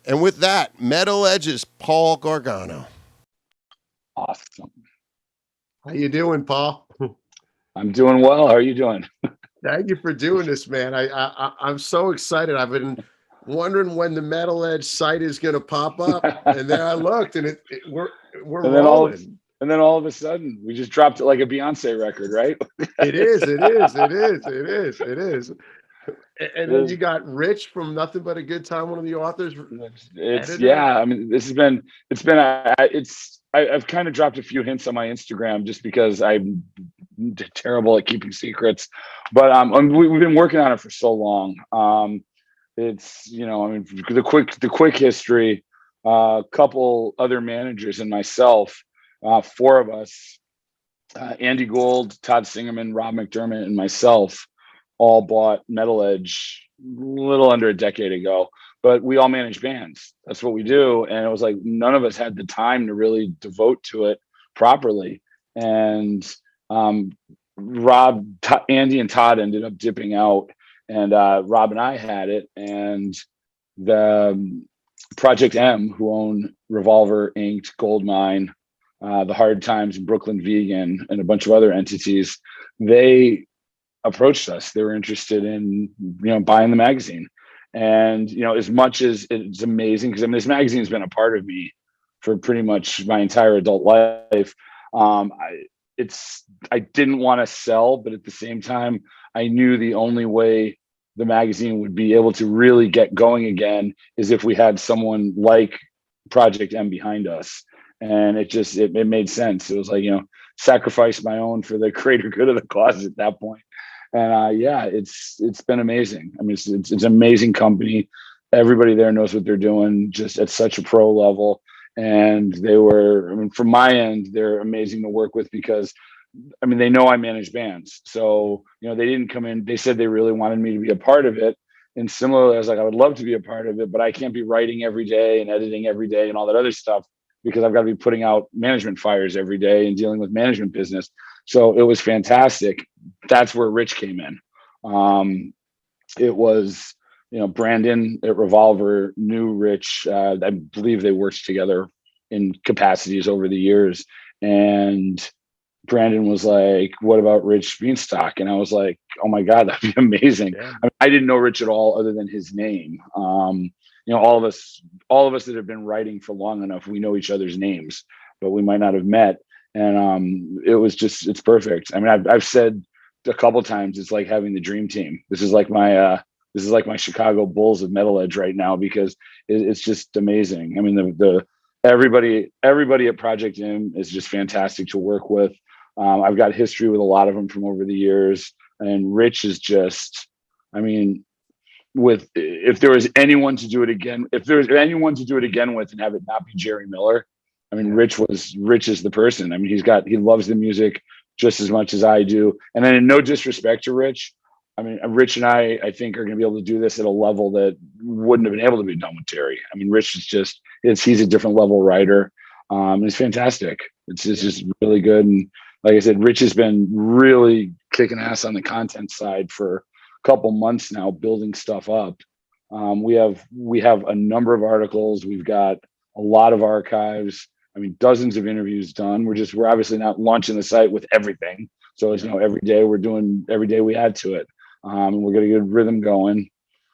And with that, Metal Edge's Paul Gargano. Awesome. How you doing, Paul? I'm doing well. How are you doing? Thank you for doing this, man. I'm so excited. I've been wondering when the Metal Edge site is going to pop up, and then I looked, and we're And then rolling. all of a sudden, we just dropped it like a Beyonce record, right? It is. It is. It is. It is. It is. And then you got Rich from Nothing But a Good Time, one of the authors, It's editor. yeah. I mean, I've kind of dropped a few hints on my Instagram just because I'm terrible at keeping secrets, but we've been working on it for so long. It's I mean, the quick history. A couple other managers and myself, four of us, Andy Gold, Todd Singerman, Rob McDermott, and myself all bought Metal Edge a little under a decade ago, but we all manage bands. That's what we do. And it was like none of us had the time to really devote to it properly. And Andy, and Todd ended up dipping out, and Rob and I had it. And the Project M, who own Revolver, Inked, Goldmine, the Hard Times, Brooklyn Vegan, and a bunch of other entities, they approached us. They were interested in buying the magazine. And as much as it's amazing, because I mean this magazine has been a part of me for pretty much my entire adult life. I didn't want to sell, but at the same time, I knew the only way the magazine would be able to really get going again is if we had someone like Project M behind us. And it made sense. It was like, sacrifice my own for the greater good of the cause at that point. And yeah, it's been amazing. I mean, it's an amazing company. Everybody there knows what they're doing, just at such a pro level. And I mean, from my end, they're amazing to work with because, I mean, they know I manage bands. So, they didn't come in. They said they really wanted me to be a part of it. And similarly, I was like, I would love to be a part of it, but I can't be writing every day and editing every day and all that other stuff because I've got to be putting out management fires every day and dealing with management business. So it was fantastic. That's where Rich came in. It was, Brandon at Revolver knew Rich. I believe they worked together in capacities over the years. And Brandon was like, "What about Rich Beanstalk?" And I was like, "Oh my God, that'd be amazing." Yeah. I mean, I didn't know Rich at all other than his name. All of us that have been writing for long enough, we know each other's names, but we might not have met. And it's perfect. I mean, I've said a couple times it's like having the dream team. This is like my Chicago Bulls of Metal Edge right now because it's just amazing. I mean, the everybody at Project M is just fantastic to work with. I've got history with a lot of them from over the years, and Rich is just, I mean, if there was anyone to do it again, if there was anyone to do it again with and have it not be Jerry Miller, I mean, Rich is the person. I mean, he loves the music just as much as I do. And then in no disrespect to Rich, I mean, Rich and I think are going to be able to do this at a level that wouldn't have been able to be done with Terry. I mean, Rich he's a different level writer. It's fantastic. It's just really good. And like I said, Rich has been really kicking ass on the content side for a couple months now, building stuff up. We have a number of articles. We've got a lot of archives. I mean, dozens of interviews done. We're obviously not launching the site with everything. So as every day we add to it. And we're getting a good rhythm going.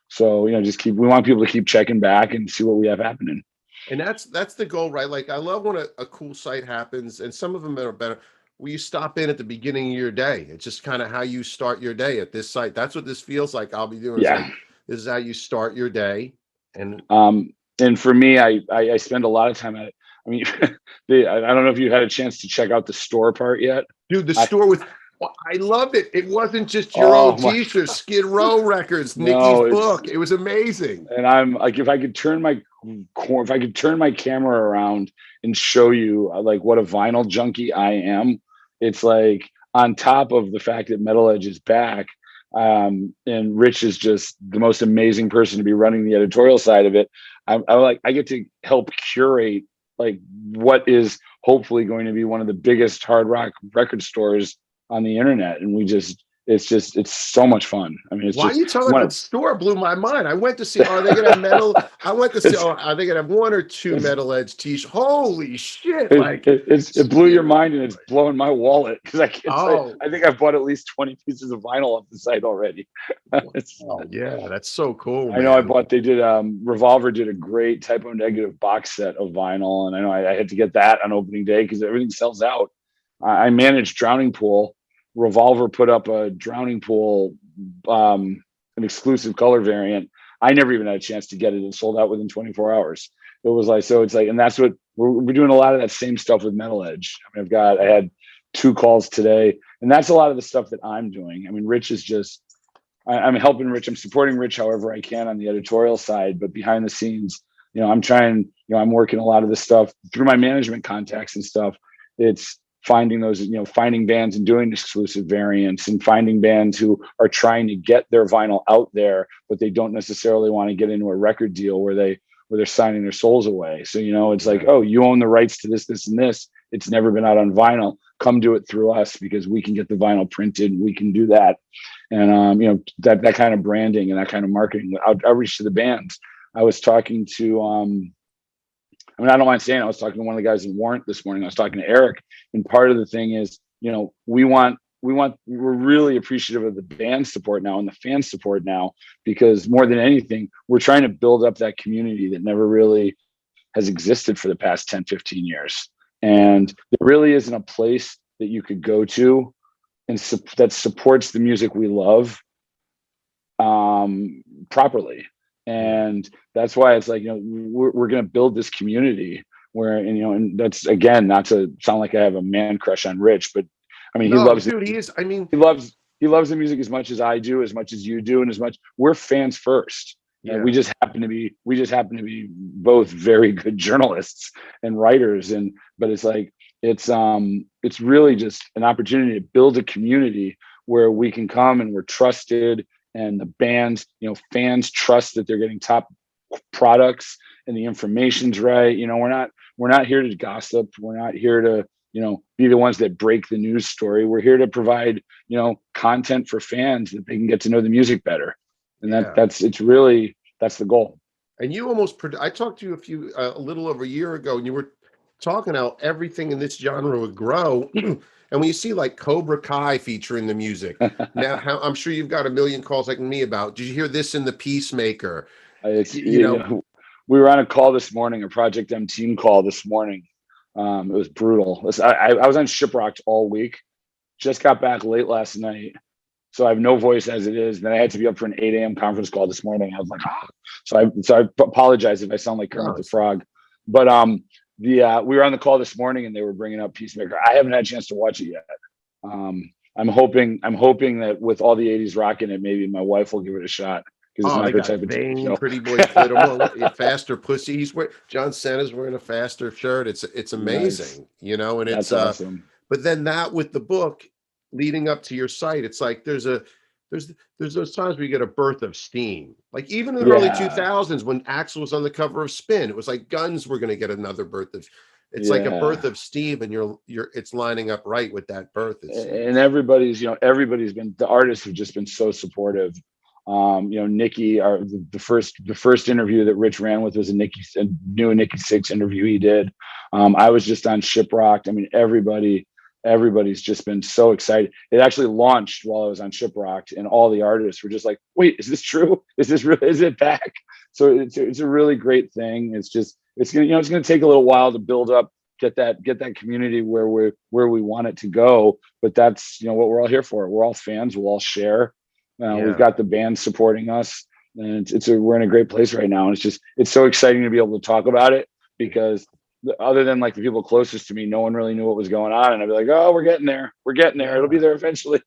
So, we want people to keep checking back and see what we have happening. And that's the goal, right? Like I love when a cool site happens, and some of them are better. Will you stop in at the beginning of your day? It's just kind of how you start your day at this site. That's what this feels like. I'll be doing is Yeah. like this is how you start your day. And And for me, I spend a lot of time at it. I mean, I don't know if you had a chance to check out the store part yet. dude, the store was I loved it. It wasn't just your Oh old my, t-shirts, Skid Row records, Nikki's no, book. It was amazing. and I'm like, if I could turn my camera around and show you like what a vinyl junkie I am, it's like on top of the fact that Metal Edge is back, and Rich is just the most amazing person to be running the editorial side of it. I get to help curate like what is hopefully going to be one of the biggest hard rock record stores on the internet, and it's so much fun. I mean, it's Why are just you telling one the of store blew my mind. I went to see, are they gonna have metal? I went to see, it's, oh, are they gonna have one or two it's Metal Edge t-shirts? Holy shit! it, Like, it, it's it blew your mind, and it's blowing my wallet because I can't say oh, I think I've bought at least 20 pieces of vinyl off the site already. It's oh yeah, that's so cool, I know I man. bought they did Revolver did a great Typo Negative box set of vinyl, and I know I had to get that on opening day because everything sells out. I managed Drowning Pool. Revolver put up a Drowning Pool, an exclusive color variant. I never even had a chance to get it. It sold out within 24 hours. It was like, so it's like, and that's what we're doing a lot of that same stuff with Metal Edge. I mean, I had 2 calls today, and that's a lot of the stuff that I'm doing. I mean, Rich is just, I'm helping Rich. I'm supporting Rich however I can on the editorial side, but behind the scenes, I'm trying, I'm working a lot of this stuff through my management contacts and stuff. It's finding those, finding bands and doing exclusive variants, and finding bands who are trying to get their vinyl out there, but they don't necessarily want to get into a record deal where they're signing their souls away. So, it's like, oh, you own the rights to this, this, and this. It's never been out on vinyl. Come do it through us because we can get the vinyl printed. We can do that. And, that kind of branding and that kind of marketing outreach to the bands. I was talking to, I don't mind saying, I was talking to one of the guys in Warrant this morning. I was talking to Eric, and part of the thing is, we're really appreciative of the band support now and the fan support now, because more than anything, we're trying to build up that community that never really has existed for the past 10, 15 years. And there really isn't a place that you could go to and that supports the music we love properly. And that's why it's like, we're going to build this community where, and that's, again, not to sound like I have a man crush on Rich, but I mean, No, dude, he is. I mean, he loves the music as much as I do, as much as you do, and as much we're fans first. yeah, We just happen to be both very good journalists and writers. But it's like, it's really just an opportunity to build a community where we can come and we're trusted, and the bands, fans trust that they're getting top products and the information's right. We're not here to gossip. We're not here to, be the ones that break the news story. We're here to provide, content for fans that they can get to know the music better. And yeah. that's the goal. And you almost, I talked to you a little over a year ago, and you were talking how everything in this genre would grow. And when you see like Cobra Kai featuring the music, now I'm sure you've got a million calls like me about, did you hear this in the Peacemaker? We were on a call this morning, a Project M team call this morning. It was brutal. I was on Shiprocked all week, just got back late last night. So I have no voice as it is. Then I had to be up for an 8 a.m. conference call this morning. I was like, So I apologize if I sound like Kermit the Frog. But we were on the call this morning, and they were bringing up Peacemaker. I haven't had a chance to watch it yet. I'm hoping that with all the 80s rock in it, maybe my wife will give it a shot, because it's not her type of TV show. Pretty Boy Flittermore, Faster Pussy. John Cena's wearing a Faster shirt. It's amazing, nice. And that's it's awesome. But then that with the book leading up to your site, it's like there's those times where you get a birth of steam. Like even in the early 2000s, when Axl was on the cover of Spin, it was like Guns were going to get another birth of. It's like a birth of steam, and it's lining up right with that birth. And everybody's been, the artists have just been so supportive. Nikki, the first interview that Rich ran with was a Nikki Sixx interview he did. I was just on Shiprocked. I mean, everybody's just been so excited. It actually launched while I was on Shiprocked, and all the artists were just like, wait, is this true? Is this real? Is it back? So it's a really great thing. It's gonna take a little while to build up, get that community where we want it to go. But that's, what we're all here for. We're all fans. We'll all share. We've got the band supporting us, and we're in a great place right now. And it's so exciting to be able to talk about it, because other than like the people closest to me, no one really knew what was going on. And I'd be like, oh, we're getting there. Yeah. It'll be there eventually.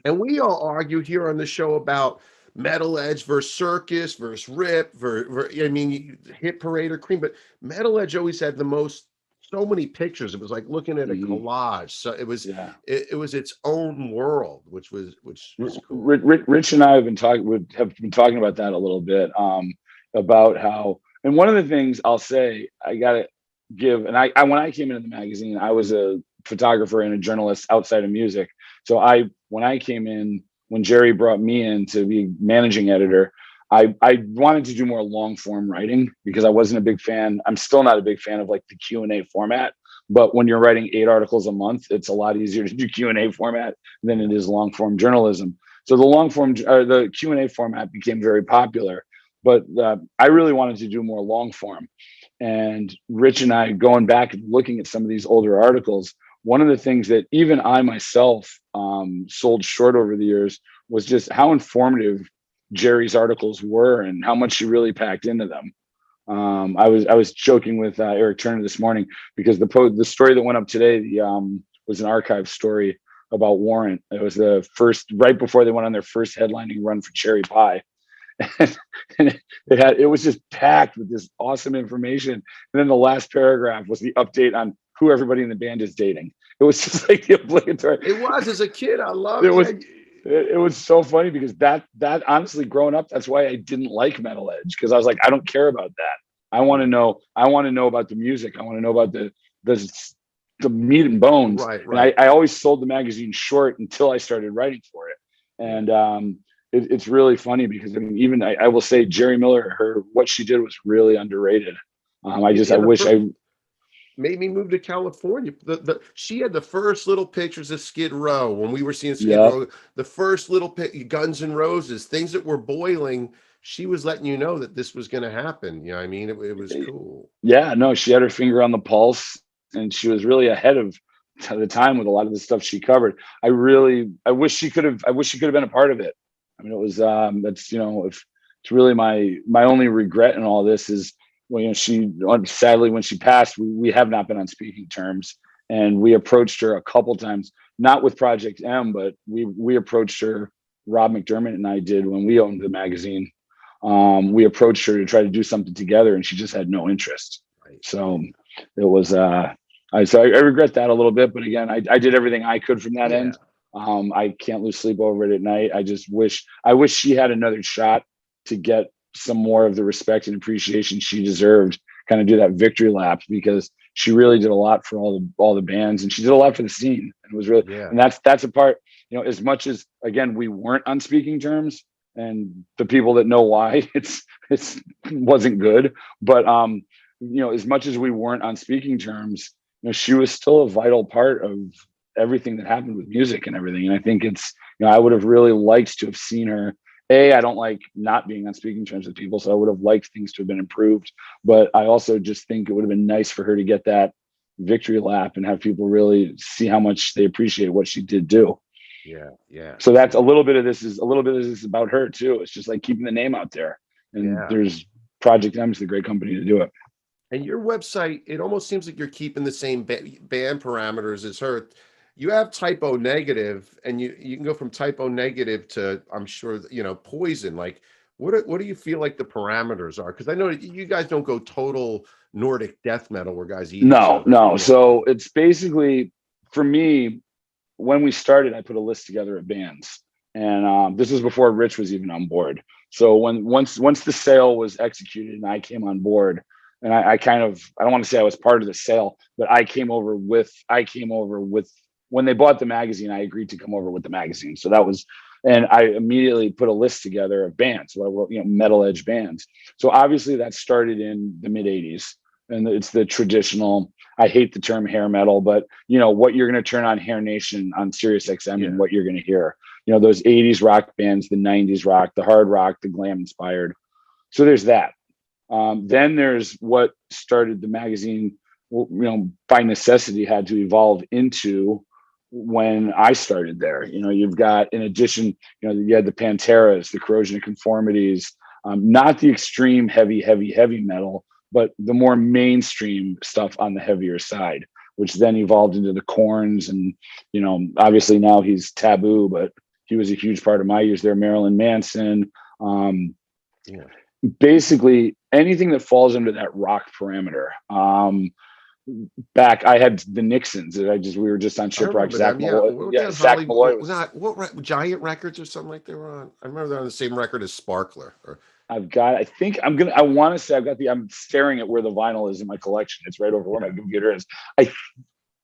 And we all argue here on the show about Metal Edge versus Circus versus Rip, Hit Parade or Cream, but Metal Edge always had so many pictures. It was like looking at a collage. So it was, it was its own world, which was cool. Rich and I have been talking about that a little bit, about how, and one of the things I'll say, I gotta give, and I when I came into the magazine, I was a photographer and a journalist outside of music. So when I came in, when Jerry brought me in to be managing editor, I wanted to do more long form writing because I wasn't a big fan. I'm still not a big fan of like the Q&A format. But when you're writing 8 articles a month, it's a lot easier to do Q&A format than it is long form journalism. So the long form, the Q&A format became very popular. But I really wanted to do more long form. And Rich and I, going back and looking at some of these older articles, one of the things that even I myself sold short over the years was just how informative Jerry's articles were and how much she really packed into them. I was joking with Eric Turner this morning because the story that went up today was an archive story about Warrant. It was the first right before they went on their first headlining run for Cherry Pie. And it was just packed with this awesome information. And then the last paragraph was the update on who everybody in the band is dating. It was just like the obligatory. It was, as a kid, I loved it. It was so funny because that honestly, growing up, that's why I didn't like Metal Edge, because I was like, I don't care about that. I want to know about the music. I want to know about the meat and bones. Right. And I always sold the magazine short until I started writing for it. And it's really funny because I mean, even I will say Jerry Miller, what she did was really underrated. I wish I made me move to California. She had the first little pictures of Skid Row when we were seeing Skid Row. The first little Guns N' Roses, things that were boiling. She was letting you know that this was going to happen. You know what I mean? It was cool. Yeah, no, she had her finger on the pulse, and she was really ahead of the time with a lot of the stuff she covered. I wish she could have been a part of it. I mean, it was that's if it's really my only regret in all this is, well, she sadly, when she passed, we have not been on speaking terms, and we approached her a couple times, not with Project M, but we approached her. Rob McDermott and I did when we owned the magazine. We approached her to try to do something together, and she just had no interest. Right. So it was I regret that a little bit, but again, I did everything I could from that end. I can't lose sleep over it at night. I wish she had another shot to get some more of the respect and appreciation she deserved, kind of do that victory lap, because she really did a lot for all the bands, and she did a lot for the scene. And it was really, and that's a part, as much as, again, we weren't on speaking terms, and the people that know why it's wasn't good, but as much as we weren't on speaking terms, she was still a vital part of everything that happened with music and everything. And I think it's, I would have really liked to have seen her. I don't like not being on speaking terms with people, so I would have liked things to have been improved. But I also just think it would have been nice for her to get that victory lap and have people really see how much they appreciate what she did do. Yeah. So that's a little bit of this is about her too. It's just like keeping the name out there. And there's Project M is the great company to do it. And your website, it almost seems like you're keeping the same band parameters as her. You have typo negative, and you can go from typo negative to, I'm sure, Poison. Like, what do you feel like the parameters are? Because I know you guys don't go total Nordic death metal where guys eat each other. No. So it's basically, for me, when we started, I put a list together of bands, and this was before Rich was even on board. So once the sale was executed and I came on board, and I kind of, I don't want to say I was part of the sale, but I came over with when they bought the magazine, I agreed to come over with the magazine. So that was, and I immediately put a list together of bands, Metal Edge bands. So obviously that started in the mid 80s, and it's the traditional, I hate the term hair metal, but what you're going to turn on Hair Nation on Sirius XM and what you're going to hear, those 80s rock bands, the 90s rock, the hard rock, the glam inspired. So there's that. Then there's what started the magazine, by necessity had to evolve into when I started there. You've got, in addition, you had the Panteras, the Corrosion of Conformities, not the extreme heavy metal, but the more mainstream stuff on the heavier side, which then evolved into the Corns. And, obviously now he's Taboo, but he was a huge part of my years there. Marilyn Manson. Basically anything that falls under that rock parameter. Back, I had the Nixons. We were just on Shipwreck. Zach Malloy. Zach Malloy was what Giant Records or something like they were on. I remember they're on the same record as Sparkler. I want to say I'm staring at where the vinyl is in my collection. It's right over where my computer is.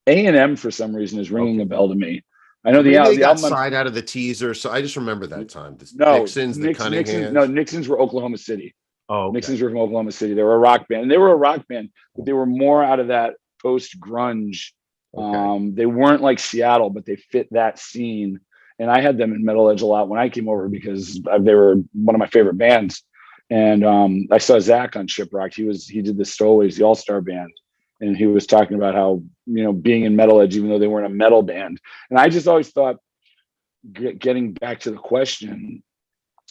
A&M for some reason is ringing a bell to me. I know Maybe they the got album. signed out of the teaser, so I just remember that time. The No, Nixons, the Nixon's. No, Cunninghams. Nixon's were Oklahoma City. Oh, okay. Nixon's were from Oklahoma City. They were a rock band, and they were a rock band, but they were more out of that post grunge. Okay. They weren't like Seattle, but they fit that scene. And I had them in Metal Edge a lot when I came over because they were one of my favorite bands. And I saw Zach on Shiprock. He did the Stowaways, the All Star Band, and he was talking about how being in Metal Edge, even though they weren't a metal band. And I just always thought, getting back to the question,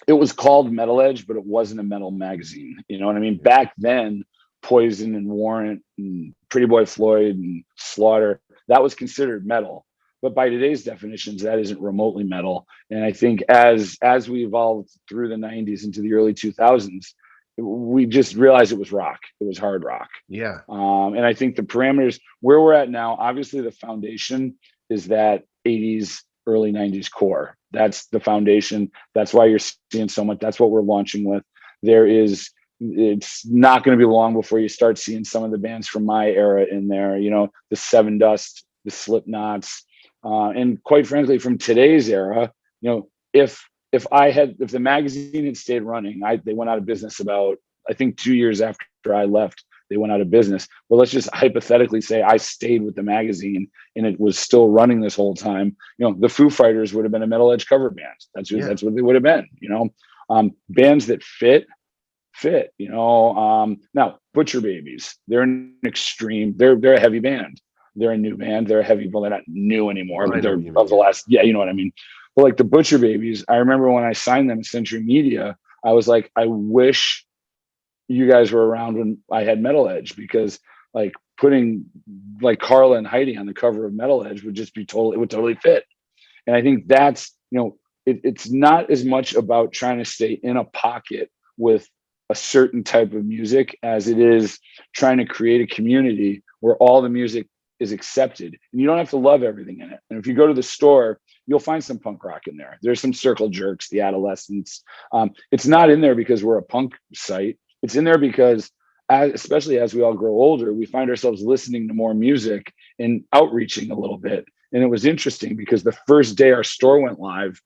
it was called Metal Edge, but it wasn't a metal magazine. You know what I mean? Back then, Poison and Warrant and Pretty Boy Floyd and Slaughter, that was considered metal. But by today's definitions, that isn't remotely metal. And I think as we evolved through the 90s into the early 2000s, we just realized it was rock. It was hard rock. Yeah. And I think the parameters where we're at now, obviously the foundation is that 80s, early 90s core. That's the foundation. That's why you're seeing so much. That's what we're launching with. It's not going to be long before you start seeing some of the bands from my era in there, the Seven Dust, the Slipknots, and quite frankly, from today's era, if the magazine had stayed running, they went out of business about, I think 2 years after I left, they went out of business. Well, let's just hypothetically say I stayed with the magazine and it was still running this whole time. The Foo Fighters would have been a Metal Edge cover band. That's what they would have been. Bands that fit. Now Butcher Babies, they're an extreme. They're a heavy band. They're a new band. They're a heavy. Well, they're not new anymore, but they're of the last. Yeah, you know what I mean. Well, like the Butcher Babies, I remember when I signed them at Century Media, I was like, I wish you guys were around when I had Metal Edge, because like putting like Carla and Heidi on the cover of Metal Edge would just be it would totally fit. And I think that's, it's not as much about trying to stay in a pocket with a certain type of music as it is trying to create a community where all the music is accepted and you don't have to love everything in it. And if you go to the store, you'll find some punk rock in there. There's some Circle Jerks, the Adolescents. It's not in there because we're a punk site. It's in there because, especially as we all grow older, we find ourselves listening to more music and outreaching a little bit. And it was interesting because the first day our store went live,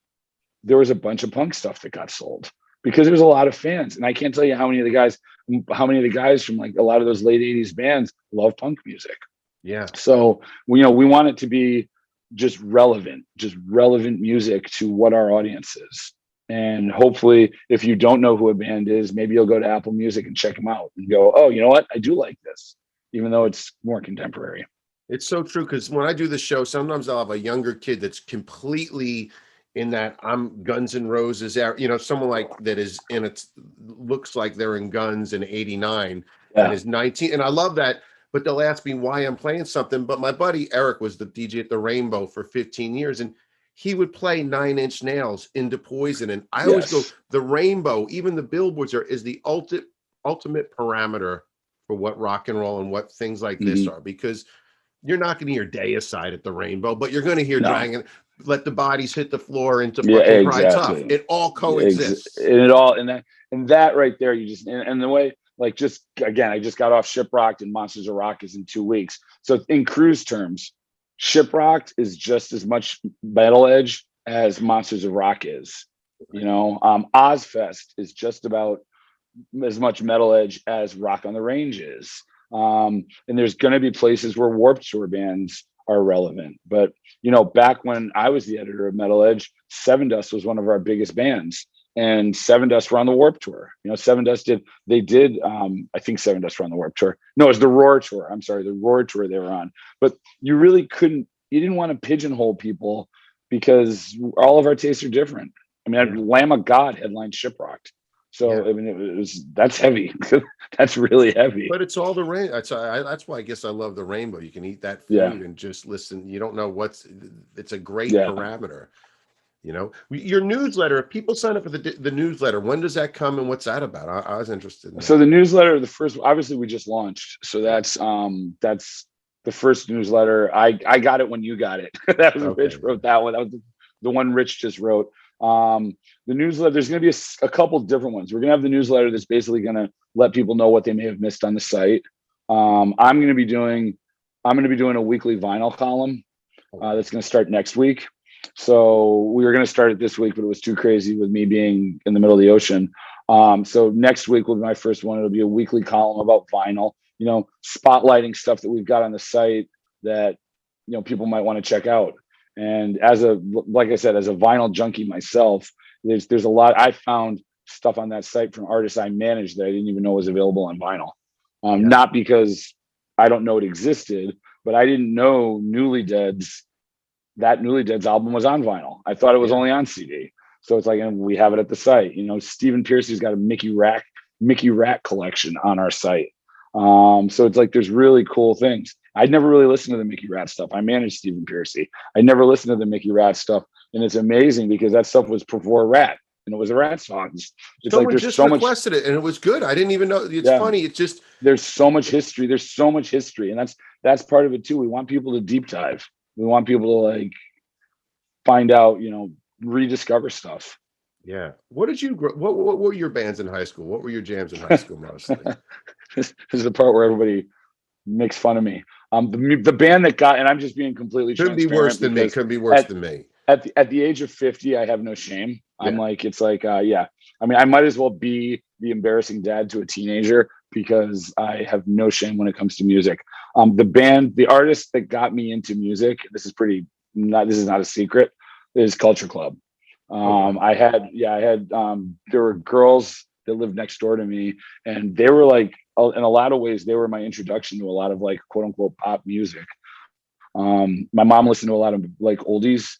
there was a bunch of punk stuff that got sold because there was a lot of fans. And I can't tell you how many of the guys from like a lot of those late 80s bands love punk music. Yeah. So, we want it to be just relevant music to what our audience is. And hopefully, if you don't know who a band is, maybe you'll go to Apple Music and check them out and go, oh, you know what? I do like this, even though it's more contemporary. It's so true, because when I do the show, sometimes I'll have a younger kid that's completely in that I'm Guns N' Roses era, someone like that is in it, looks like they're in Guns in '89 and is 19. And I love that. But they'll ask me why I'm playing something. But my buddy Eric was the DJ at the Rainbow for 15 years, and he would play Nine Inch Nails into Poison. And I always go, the Rainbow, even the billboards is the ultimate parameter for what rock and roll and what things like this are, because you're not going to hear Deicide at the Rainbow, but you're going to hear Dragon, Let the Bodies Hit the Floor into fucking Cry Tough. It all coexists. And that right there, and the way, like, just again, I just got off Shiprocked and Monsters of Rock is in 2 weeks. So in cruise terms, Shiprocked is just as much Metal Edge as Monsters of Rock is. Ozfest is just about as much Metal Edge as Rock on the Range is. And there's going to be places where Warped Tour bands are relevant. But, back when I was the editor of Metal Edge, Seven Dust was one of our biggest bands. And Seven Dust were on the Warped Tour. Seven Dust I think Seven Dust were on the Warped Tour. No, it was the Roar Tour. I'm sorry, the Roar Tour they were on. But you really didn't want to pigeonhole people because all of our tastes are different. Lamb of God headlined Shiprocked. So, that's heavy. That's really heavy. But it's all the rain. That's why I guess I love the Rainbow. You can eat that food and just listen. You don't know it's a great parameter. Your newsletter, if people sign up for the newsletter, when does that come and what's that about? I was interested in that. So the newsletter, the first, obviously we just launched. So that's the first newsletter. I got it when you got it. That was Rich wrote that one. That was the one Rich just wrote. The newsletter, there's going to be a couple different ones. We're going to have the newsletter that's basically going to let people know what they may have missed on the site. I'm going to be doing a weekly vinyl column that's going to start next week. So we were going to start it this week, but it was too crazy with me being in the middle of the ocean. So next week will be my first one. It'll be a weekly column about vinyl, spotlighting stuff that we've got on the site that, people might want to check out. And like I said, as a vinyl junkie myself, there's a lot. I found stuff on that site from artists I managed that I didn't even know was available on vinyl. Yeah. Not because I don't know it existed, but I didn't know that Newly Dead's album was on vinyl. I thought it was only on CD. So it's like, and we have it at the site. Stephen Piercy's got a Mickey Rack collection on our site. So it's like there's really cool things. I'd never really listened to the Mickey Rat stuff. I managed Stephen Piercy. I never listened to the Mickey Rat stuff, and it's amazing because that stuff was before Rat, and it was a Rat song. It's Someone like there's just so much requested it, and it was good. I didn't even know. It's funny. It's just there's so much history. There's so much history, and that's part of it too. We want people to deep dive. We want people to like find out, rediscover stuff. Yeah. What did you? What were your bands in high school? What were your jams in high school mostly? This is the part where everybody makes fun of me. The band that got, and I'm just being completely Couldn't be worse than me. Couldn't be worse than me. At the age of 50, I have no shame. I'm like, it's like, yeah. I mean, I might as well be the embarrassing dad to a teenager because I have no shame when it comes to music. The artist that got me into music, this is not a secret, is Culture Club. I had there were girls that lived next door to me, and they were like, in a lot of ways, they were my introduction to a lot of like quote unquote pop music. My mom listened to a lot of like oldies,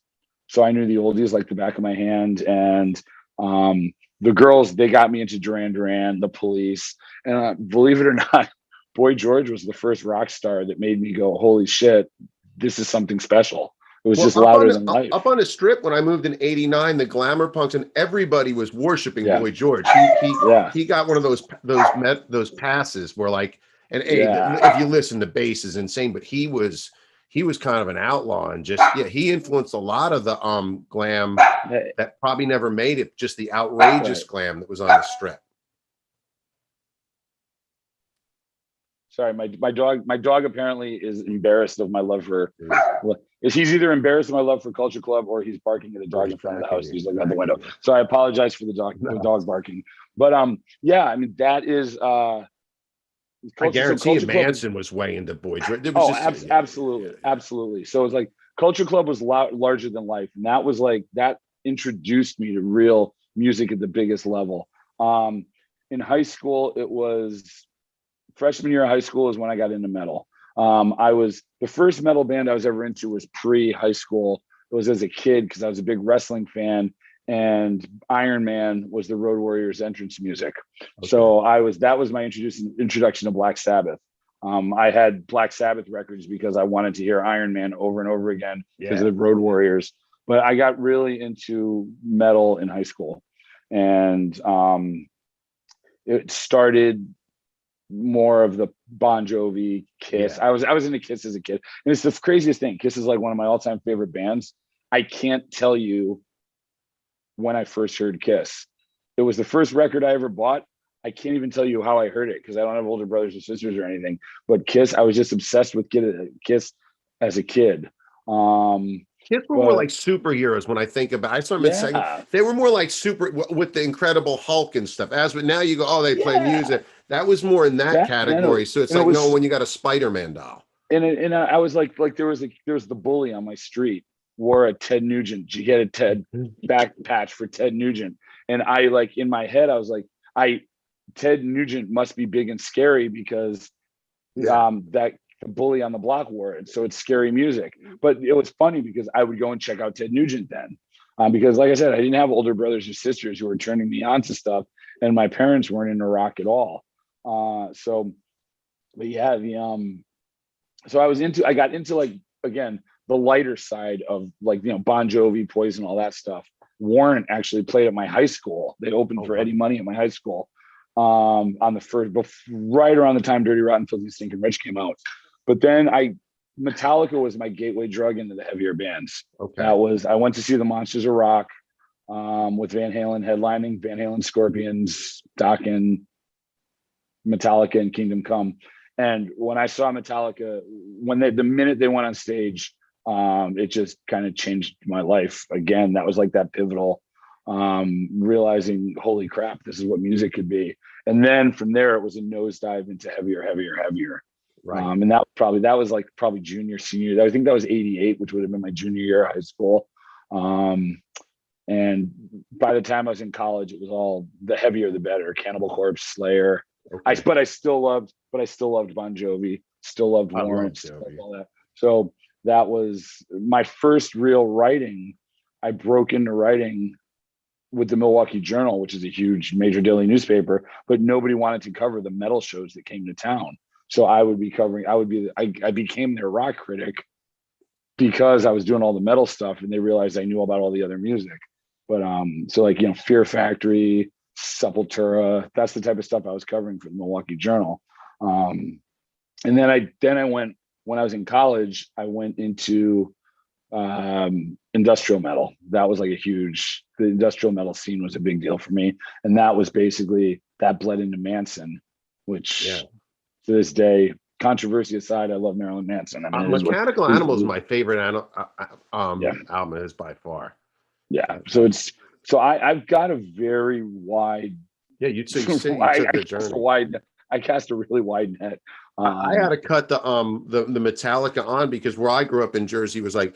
so I knew the oldies like the back of my hand. And the girls, they got me into Duran Duran, The Police, and believe it or not, Boy George was the first rock star that made me go, holy shit, this is something special. It was just louder than life. Up on the Strip when I moved in '89, the glamour punks and everybody was worshiping Boy George. He got one of those passes where like, and if you listen, the bass is insane, but he was kind of an outlaw and just he influenced a lot of the glam that probably never made it, just the outrageous glam that was on the Strip. Sorry, my dog apparently is embarrassed of my love for. He's either embarrassed of my love for Culture Club or he's barking at a dog in front of the house. He's looking out the window. So I apologize for the dog barking. But I mean that is. I guarantee you, Manson was way into Boy George. Absolutely. So it's like Culture Club was larger than life, and that introduced me to real music at the biggest level. In high school, it was. Freshman year of high school is when I got into metal. The first metal band I was ever into was pre-high school. It was as a kid because I was a big wrestling fan, and Iron Man was the Road Warriors entrance music. Okay. So that was my introduction to Black Sabbath. I had Black Sabbath records because I wanted to hear Iron Man over and over again because of the Road Warriors. But I got really into metal in high school, and it started more of the Bon Jovi, Kiss. I was into Kiss as a kid, and it's the craziest thing. Kiss is like one of my all-time favorite bands. I can't tell you when I first heard Kiss. It was the first record I ever bought. I can't even tell you how I heard it because I don't have older brothers or sisters or anything. But Kiss, I was just obsessed with Kiss as a kid. Kids were more like superheroes when I think about. I saw them in second. They were more like super with the Incredible Hulk and stuff. As with now, you go, oh, they play music. That was more in that category. So it's like when you got a Spider-Man doll. And I was like there was the bully on my street wore a Ted Nugent. He had a Ted back patch for Ted Nugent, and I like in my head I was like, Ted Nugent must be big and scary because that bully on the block wore it, so it's scary music. But it was funny because I would go and check out Ted Nugent then, because like I said, I didn't have older brothers or sisters who were turning me on to stuff, and my parents weren't into rock at all. So I got into like, again, the lighter side of like, Bon Jovi, Poison, all that stuff. Warrant actually played at my high school. They opened for Eddie Money at my high school on the first, right around the time Dirty Rotten Filthy Stinking Rich came out. But then Metallica was my gateway drug into the heavier bands. Okay. I went to see the Monsters of Rock with Van Halen headlining, Van Halen, Scorpions, Dokken, Metallica, and Kingdom Come. And when I saw Metallica, the minute they went on stage, It just kind of changed my life. Again, that was like that pivotal, realizing, holy crap, this is what music could be. And then from there, it was a nosedive into heavier, heavier, heavier. Right. And that was like probably junior, senior. I think that was 88, which would have been my junior year of high school. And by the time I was in college, it was all the heavier the better. Cannibal Corpse, Slayer. Okay. But I still loved Bon Jovi, still loved I love Warrant, still loved Jovi. all that. So that was my first real writing. I broke into writing with the Milwaukee Journal, which is a huge major daily newspaper, but nobody wanted to cover the metal shows that came to town. So I became their rock critic because I was doing all the metal stuff, and they realized I knew about all the other music. But so like, Fear Factory, Sepultura, that's the type of stuff I was covering for the Milwaukee Journal. And then I went, when I was in college, I went into industrial metal. That was like the industrial metal scene was a big deal for me. And that was basically, that bled into Manson, which to this day, controversy aside, I love Marilyn Manson. I mean, Mechanical Animal is my favorite yeah. album is by far. Yeah. So I've got a very wide. Yeah, you took the journey. I cast a really wide net. I had to cut the Metallica on because where I grew up in Jersey was like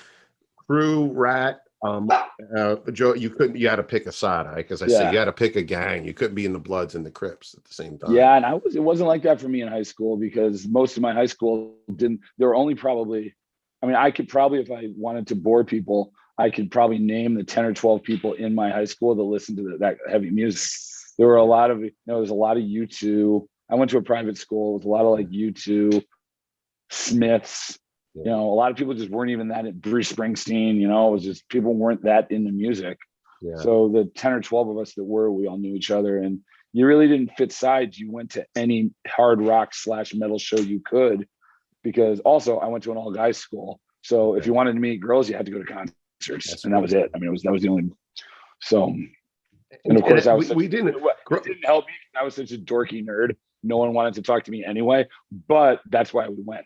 Crew, Rat, Joe. You had to pick a side, because I said you had to pick a gang. You couldn't be in the Bloods and the Crips at the same time. Yeah, and it wasn't like that for me in high school, because most of my high school didn't. There were only probably, I mean, I could probably, if I wanted to bore people, I could probably name the 10 or 12 people in my high school that listened to that heavy music. There were a lot of, there's a lot of U2. I went to a private school with a lot of like U2, Smiths. A lot of people just weren't even that. Bruce Springsteen, it was just, people weren't that into music. Yeah. So the 10 or 12 of us that were, we all knew each other, and you really didn't fit sides. You went to any hard rock / metal show you could, because also I went to an all guys school. So if you wanted to meet girls, you had to go to concerts, and that was it. I mean, that was the only. So, and of course, it didn't help me because I was such a dorky nerd. No one wanted to talk to me anyway, but that's why we went.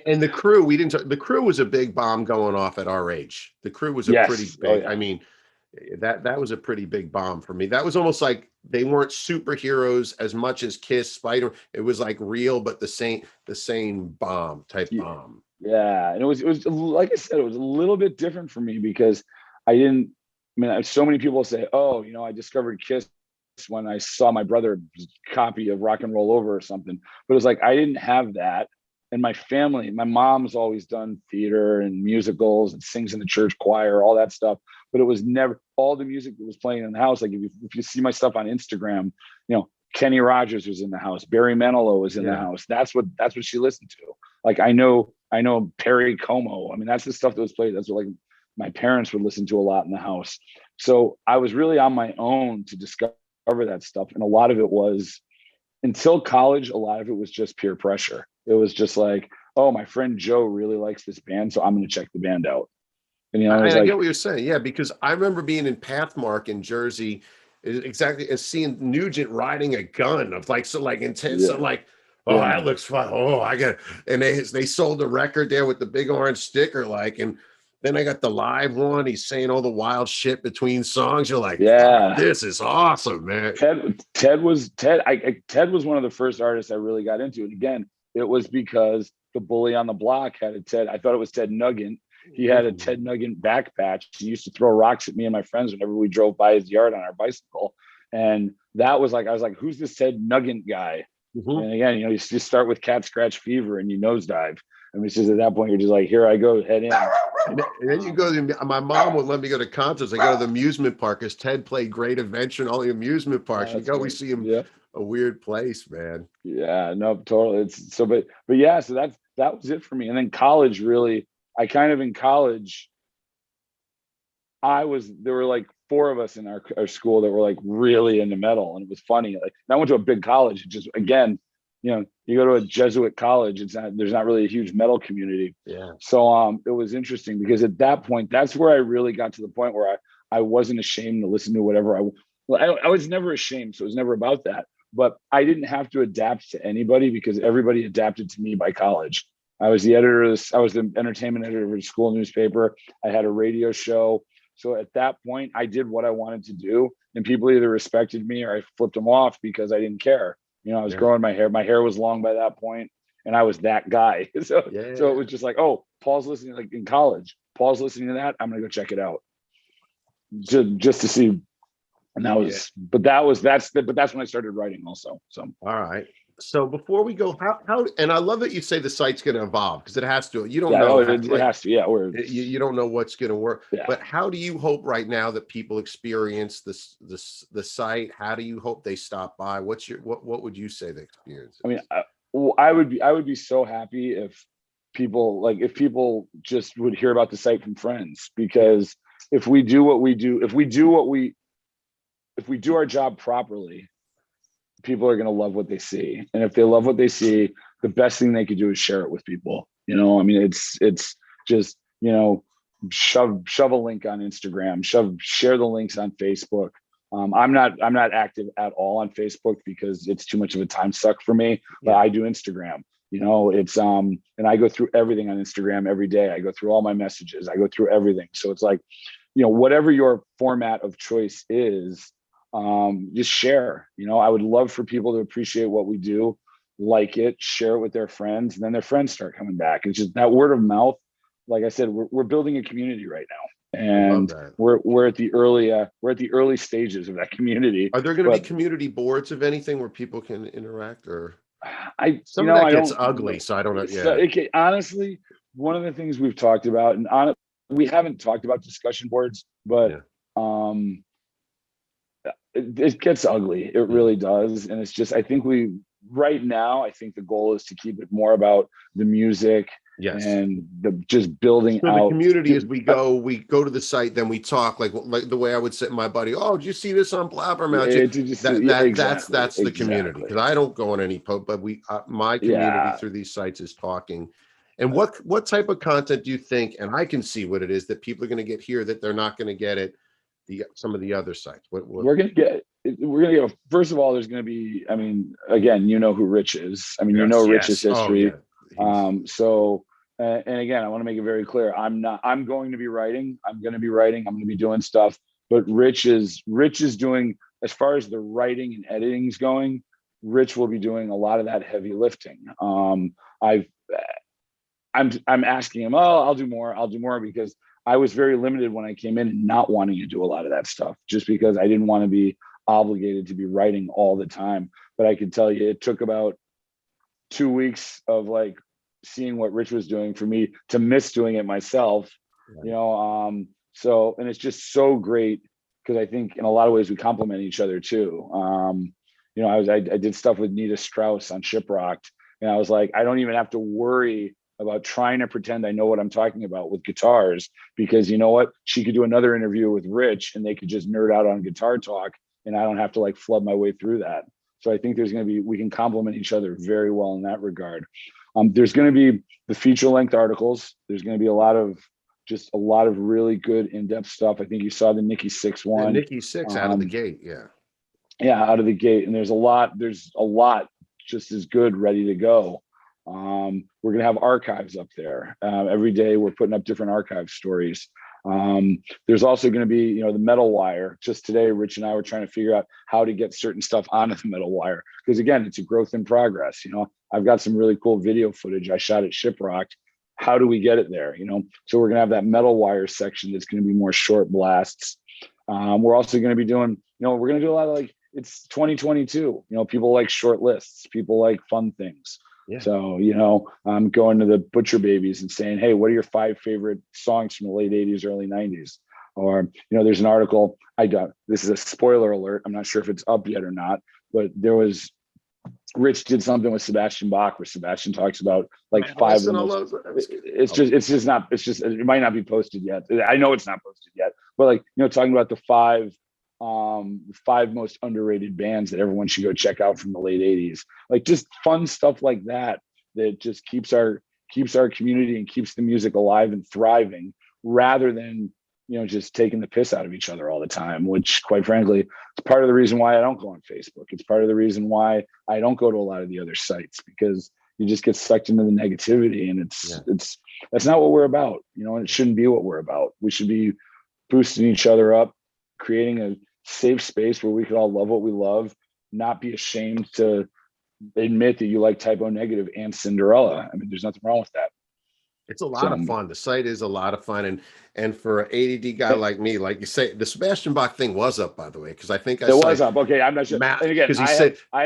And the Crew, the Crew was a big bomb going off at our age. The Crew was a pretty big. I mean, that was a pretty big bomb for me. That was almost like they weren't superheroes as much as Kiss, Spider. It was like real, but the same bomb type bomb. Yeah, and it was like I said, it was a little bit different for me because I didn't. I mean, so many people say, "Oh, I discovered Kiss when I saw my brother's copy of Rock and Roll Over or something." But it was like I didn't have that. And my family, my mom's always done theater and musicals and sings in the church choir, all that stuff. But it was never all the music that was playing in the house. Like if you see my stuff on Instagram, Kenny Rogers was in the house, Barry Manilow was in the house. That's what she listened to. Like I know Perry Como. I mean, that's the stuff that was played. That's what like my parents would listen to a lot in the house. So I was really on my own to discover that stuff. And a lot of it was, until college, a lot of it was just peer pressure. It was just like, oh, my friend Joe really likes this band, so I'm going to check the band out. And I get what you're saying. Yeah, because I remember being in Pathmark in Jersey, exactly, and seeing Nugent riding a gun of like intense, like, oh, that looks fun. Oh, I got, and they sold the record there with the big orange sticker, like, and then I got the live one. He's saying all the wild shit between songs. You're like, this is awesome, man. Ted was one of the first artists I really got into. And again, it was because the bully on the block had a Ted. I thought it was Ted Nugent. He had a Ted Nugent back patch. He used to throw rocks at me and my friends whenever we drove by his yard on our bicycle. And that was like, I was like, who's this Ted Nugent guy? And again, you just start with Cat Scratch Fever and you nosedive. I mean, it's just at that point, you're just like, here I go, head in. And then you go to, my mom would let me go to concerts. I go to the amusement park because Ted played Great Adventure and all the amusement parks. You go, we see him a weird place, man. Yeah, no, totally. It's so, but yeah, so that was it for me. And then college, really, in college, there were like 4 of us in our school that were like really into metal. And it was funny. Like, I went to a big college. It just, again, you go to a Jesuit college, there's not really a huge metal community. Yeah. So it was interesting because at that point, that's where I really got to the point where I wasn't ashamed to listen to whatever I was never ashamed. So it was never about that, but I didn't have to adapt to anybody because everybody adapted to me by college. I was the editor of this, I was the entertainment editor of a school newspaper. I had a radio show. So at that point, I did what I wanted to do, and people either respected me or I flipped them off because I didn't care. I was growing my hair. My hair was long by that point, and I was that guy. So it was just like, oh, Paul's listening. Like in college, Paul's listening to that. I'm gonna go check it out, just to see. And that was, but that's when I started writing also. So all right. So before we go, how and I love that you say the site's going to evolve, because it has to. You don't yeah, know, it has to. Yeah, you don't know what's going to work. Yeah. But how do you hope right now that people experience the site? How do you hope they stop by? What would you say the experience is? I mean, I would be so happy if people just would hear about the site from friends, because if we do our job properly, people are going to love what they see. And if they love what they see, the best thing they could do is share it with people. I mean, it's just, shove a link on Instagram, share the links on Facebook. I'm not active at all on Facebook because it's too much of a time suck for me, but I do Instagram. It's and I go through everything on Instagram every day. I go through all my messages. I go through everything. So it's like, whatever your format of choice is, just share. I would love for people to appreciate what we do, like it, share it with their friends, and then their friends start coming back. It's just that word of mouth. Like I said, we're building a community right now, and we're at the early stages of that community. Are there going to be community boards of anything where people can interact? Or some of that gets ugly, so I don't know. Yeah. Honestly, one of the things we've talked about, and we haven't talked about discussion boards, but it gets ugly. It really does. And it's just, I think right now, I think the goal is to keep it more about the music and just building out the community. As we go to the site, then we talk like the way I would say to my buddy, oh, did you see this on Blabbermouth? That's the community, because I don't go on any post, but my community through these sites is talking. And what type of content do you think, and I can see what it is that people are going to get here that they're not going to get at some of the other sites? We're gonna get. First of all, there's gonna be. I mean, again, who Rich is. I mean, Rich's history. So, and again, I want to make it very clear. I'm going to be writing. I'm going to be doing stuff. But Rich is doing, as far as the writing and editing is going. Rich will be doing a lot of that heavy lifting. I'm asking him. Oh, I'll do more because I was very limited when I came in and not wanting to do a lot of that stuff, just because I didn't want to be obligated to be writing all the time. But I can tell you, it took about 2 weeks of like seeing what Rich was doing for me to miss doing it myself. So, and it's just so great, because I think in a lot of ways we complement each other too. I did stuff with Nita Strauss on Shiprocked, and I was like, I don't even have to worry about trying to pretend I know what I'm talking about with guitars, because you know what? She could do another interview with Rich and they could just nerd out on guitar talk, and I don't have to like flood my way through that. So I think we can complement each other very well in that regard. There's going to be the feature length articles. There's going to be a lot of really good in-depth stuff. I think you saw the Nikki Sixx one. Nikki Sixx out of the gate. Yeah, out of the gate. And there's a lot just as good ready to go. We're gonna have archives up there. Every day we're putting up different archive stories. There's also going to be, the Metal Wire. Just today, Rich and I were trying to figure out how to get certain stuff onto the Metal Wire, because again, it's a growth in progress. I've got some really cool video footage I shot at Shiprocked. How do we get it there? So we're gonna have that Metal Wire section that's going to be more short blasts. We're also going to be doing, we're going to do a lot of it's 2022. People like short lists. People like fun things. Yeah. So, I'm going to the Butcher Babies and saying, hey, what are your 5 favorite songs from the late 80s, early 90s? Or, there's an article, this is a spoiler alert, I'm not sure if it's up yet or not, but Rich did something with Sebastian Bach where Sebastian talks about 5 of the most, it might not be posted yet. I know it's not posted yet, but talking about the 5 most underrated bands that everyone should go check out from the late 80s, just fun stuff like that just keeps our community and keeps the music alive and thriving, rather than just taking the piss out of each other all the time, which quite frankly is part of the reason why I don't go on Facebook. It's part of the reason why I don't go to a lot of the other sites, because you just get sucked into the negativity, and that's not what we're about, you know, and it shouldn't be what we're about. We should be boosting each other up, creating a safe space where we can all love what we love, not be ashamed to admit that you like Typo Negative and Cinderella. I mean, there's nothing wrong with that. It's a lot of fun. The site is a lot of fun, and for an ADD guy like me, like you say, the Sebastian Bach thing was up, by the way, because I think it was up. Okay, I'm not sure. Matt, and again, because he said I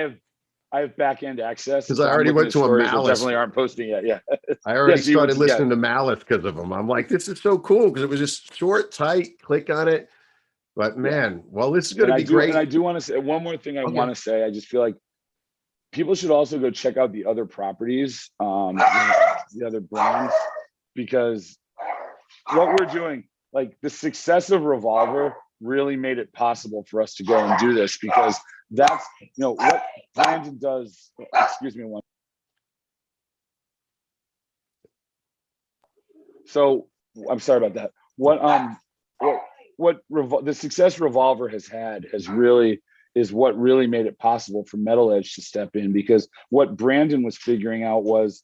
have back end access because I already went to a Malice. Definitely aren't posting yet. Yeah, I already started listening to Malice because of them. I'm like, this is so cool because it was just short, tight. Click on it. But man, well, this is going to be great. And I do want to say one more thing. I want to say, I just feel like people should also go check out the other properties, the other brands, because what we're doing, like the success of Revolver really made it possible for us to go and do this, because that's, you know, what Brandon does. Excuse me one. So I'm sorry about that. What the success Revolver has had is what really made it possible for Metal Edge to step in, because what Brandon was figuring out was,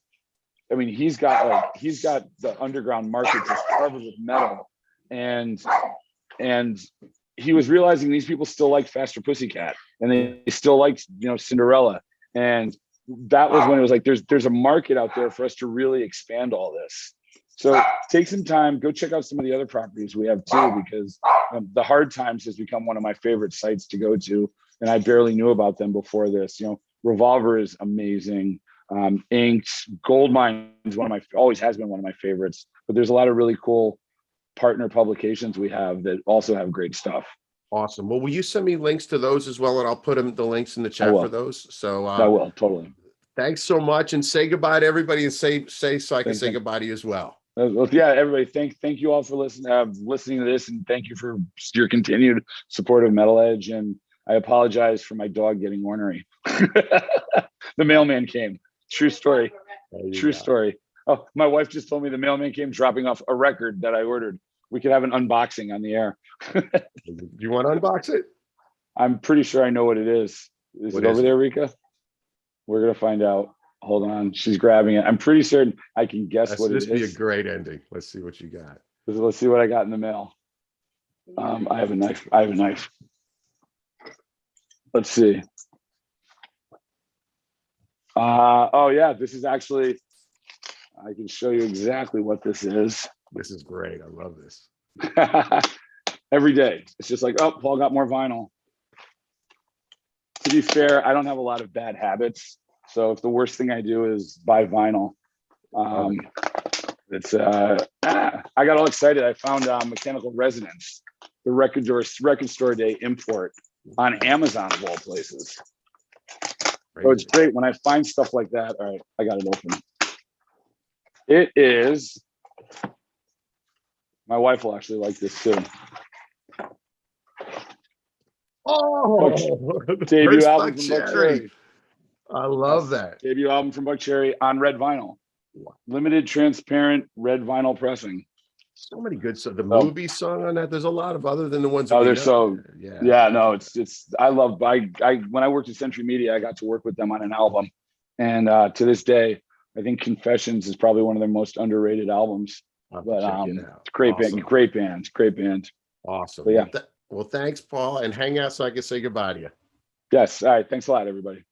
I mean, he's got the underground market just covered with metal, and he was realizing these people still like Faster Pussycat, and they still liked, you know, Cinderella, and that was when it was like there's a market out there for us to really expand all this. So take some time, go check out some of the other properties we have too, because the Hard Times has become one of my favorite sites to go to, and I barely knew about them before this. You know, Revolver is amazing. Inked, Goldmine is always has been one of my favorites, but there's a lot of really cool partner publications we have that also have great stuff. Awesome. Well, will you send me links to those as well, and I'll put the links in the chat for those. So I will, totally. Thanks so much, and say goodbye to everybody, and say so I can say goodbye to you as well. Well, yeah, everybody, thank you all for listening to this, and thank you for your continued support of Metal Edge. And I apologize for my dog getting ornery. The mailman came. True story. True story. Oh, my wife just told me the mailman came dropping off a record that I ordered. We could have an unboxing on the air. You want to unbox it? I'm pretty sure I know what it is. Is it over there, Rika? We're gonna find out. Hold on, she's grabbing it. I'm pretty certain I can guess what it is. This would be a great ending. Let's see what you got. Let's see what I got in the mail. I have a knife. Let's see. Oh yeah, this is actually, I can show you exactly what this is. This is great. I love this. Every day, it's just like, oh, Paul got more vinyl. To be fair, I don't have a lot of bad habits. So if the worst thing I do is buy vinyl, I got all excited. I found Mechanical Resonance, the record store day import on Amazon of all places. So it's great when I find stuff like that. All right, I got it open. It is, my wife will actually like this too. Oh, debut album from Buck Cherry. I love that. Debut album from Buck Cherry on red vinyl. Limited transparent red vinyl pressing. So many good stuff. The movie song on that. There's a lot of other than the ones. Oh, there's so yeah. No, it's. I love. I when I worked at Century Media, I got to work with them on an album, and to this day, I think Confessions is probably one of their most underrated albums. But it's great band. Great band. Awesome. But, yeah. Well, thanks, Paul, and hang out so I can say goodbye to you. Yes. All right. Thanks a lot, everybody.